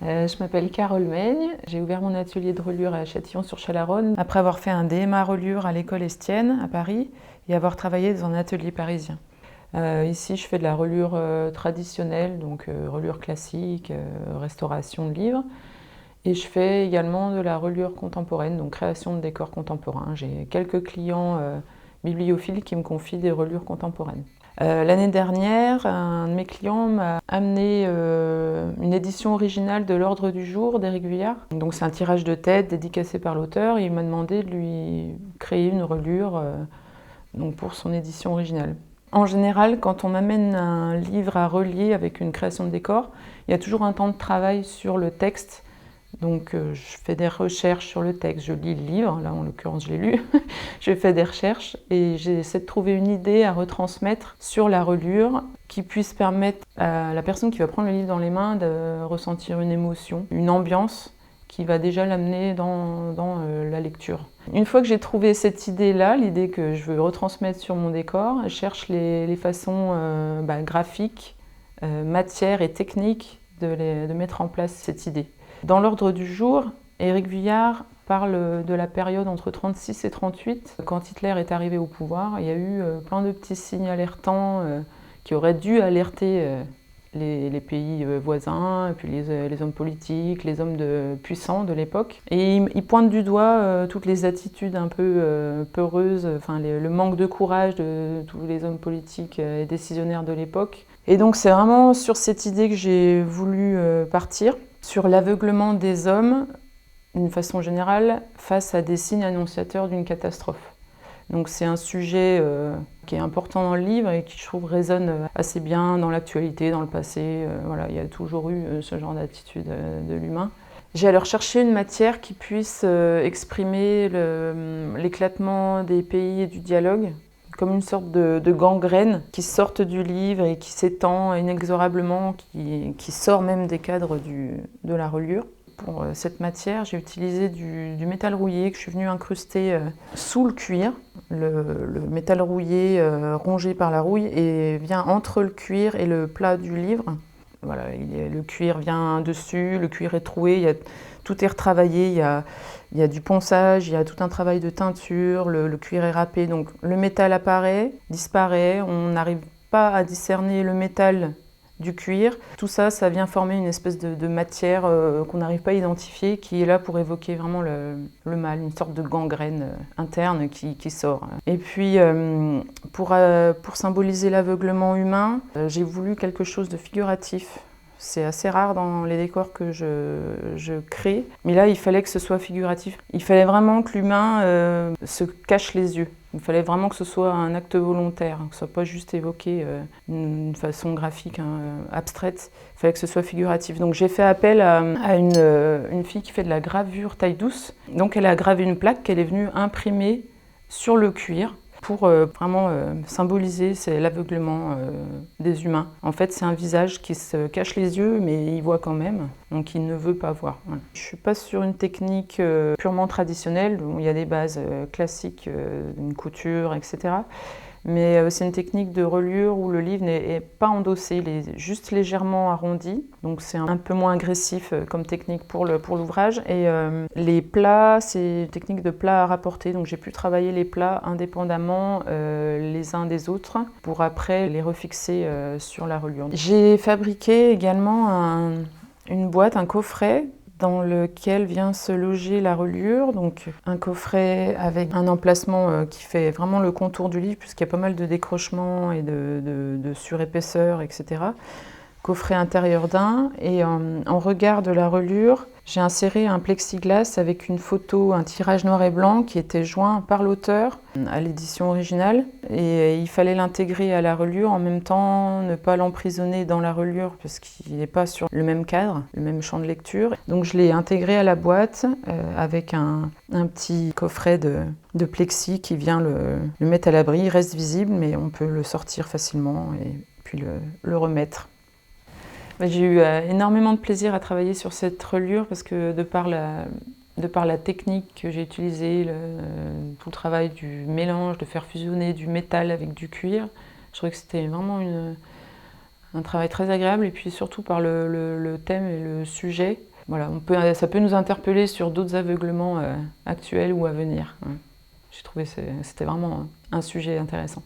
Je m'appelle Carole Meigne, j'ai ouvert mon atelier de reliure à Châtillon-sur-Chalaronne après avoir fait un DMA reliure à l'école Estienne à Paris et avoir travaillé dans un atelier parisien. Ici, je fais de la reliure traditionnelle, donc reliure classique, restauration de livres. Et je fais également de la reliure contemporaine, donc création de décors contemporains. J'ai quelques clients bibliophiles qui me confient des reliures contemporaines. L'année dernière, un de mes clients m'a amené une édition originale de l'Ordre du jour d'Éric Vuillard. Donc c'est un tirage de tête dédicacé par l'auteur et il m'a demandé de lui créer une reliure donc pour son édition originale. En général, quand on m'amène un livre à relier avec une création de décor, il y a toujours un temps de travail sur le texte. Donc je fais des recherches sur le texte, je lis le livre, là en l'occurrence je l'ai lu, je fais des recherches et j'essaie de trouver une idée à retransmettre sur la reliure qui puisse permettre à la personne qui va prendre le livre dans les mains de ressentir une émotion, une ambiance qui va déjà l'amener dans la lecture. Une fois que j'ai trouvé cette idée-là, l'idée que je veux retransmettre sur mon décor, je cherche les façons graphiques, matières et techniques de mettre en place cette idée. Dans l'ordre du jour, Éric Vuillard parle de la période entre 1936 et 1938. Quand Hitler est arrivé au pouvoir, il y a eu plein de petits signes alertants qui auraient dû alerter les pays voisins, et puis les hommes politiques, les hommes puissants de l'époque. Et il pointe du doigt toutes les attitudes un peu peureuses, le manque de courage de tous les hommes politiques et décisionnaires de l'époque. Et donc c'est vraiment sur cette idée que j'ai voulu partir, sur l'aveuglement des hommes, d'une façon générale, face à des signes annonciateurs d'une catastrophe. Donc c'est un sujet qui est important dans le livre et qui, je trouve, résonne assez bien dans l'actualité, dans le passé. Voilà, il y a toujours eu ce genre d'attitude de l'humain. J'ai alors cherché une matière qui puisse exprimer l'éclatement des pays et du dialogue, comme une sorte de gangrène qui sortent du livre et qui s'étend inexorablement, qui sort même des cadres de la reliure. Pour cette matière, j'ai utilisé du métal rouillé que je suis venue incruster sous le cuir. Le métal rouillé rongé par la rouille et vient entre le cuir et le plat du livre. Voilà, le cuir vient dessus, le cuir est troué, tout est retravaillé, il y a du ponçage, il y a tout un travail de teinture, le cuir est râpé, donc le métal apparaît, disparaît, on n'arrive pas à discerner le métal du cuir. Tout ça, ça vient former une espèce de matière qu'on n'arrive pas à identifier, qui est là pour évoquer vraiment le mal, une sorte de gangrène interne qui sort. Et puis, pour symboliser l'aveuglement humain, j'ai voulu quelque chose de figuratif. C'est assez rare dans les décors que je crée, mais là, il fallait que ce soit figuratif. Il fallait vraiment que l'humain se cache les yeux. Il fallait vraiment que ce soit un acte volontaire, que ce ne soit pas juste évoqué d'une façon graphique, abstraite. Il fallait que ce soit figuratif. Donc j'ai fait appel à une fille qui fait de la gravure taille douce. Donc elle a gravé une plaque qu'elle est venue imprimer sur le cuir pour vraiment symboliser l'aveuglement des humains. En fait, c'est un visage qui se cache les yeux, mais il voit quand même, donc il ne veut pas voir. Voilà. Je ne suis pas sur une technique purement traditionnelle, où il y a des bases classiques d'une couture, etc. Mais c'est une technique de reliure où le livre n'est pas endossé, il est juste légèrement arrondi. Donc c'est un peu moins agressif comme technique pour l'ouvrage. Et les plats, c'est une technique de plats à rapporter. Donc j'ai pu travailler les plats indépendamment les uns des autres pour après les refixer sur la reliure. J'ai fabriqué également une boîte, un coffret, dans lequel vient se loger la reliure, donc un coffret avec un emplacement qui fait vraiment le contour du livre, puisqu'il y a pas mal de décrochements et de surépaisseur, etc. Coffret intérieur d'un, et en regard de la reliure, j'ai inséré un plexiglas avec une photo, un tirage noir et blanc qui était joint par l'auteur à l'édition originale, et il fallait l'intégrer à la reliure, en même temps ne pas l'emprisonner dans la reliure parce qu'il n'est pas sur le même cadre, le même champ de lecture. Donc je l'ai intégré à la boîte avec un petit coffret de plexi qui vient le mettre à l'abri. Il reste visible, mais on peut le sortir facilement et puis le remettre. J'ai eu énormément de plaisir à travailler sur cette reliure parce que de par la technique que j'ai utilisée, tout le travail du mélange, de faire fusionner du métal avec du cuir, je trouvais que c'était vraiment un travail très agréable, et puis surtout par le thème et le sujet. Voilà, ça peut nous interpeller sur d'autres aveuglements actuels ou à venir. Ouais. J'ai trouvé que c'était vraiment un sujet intéressant.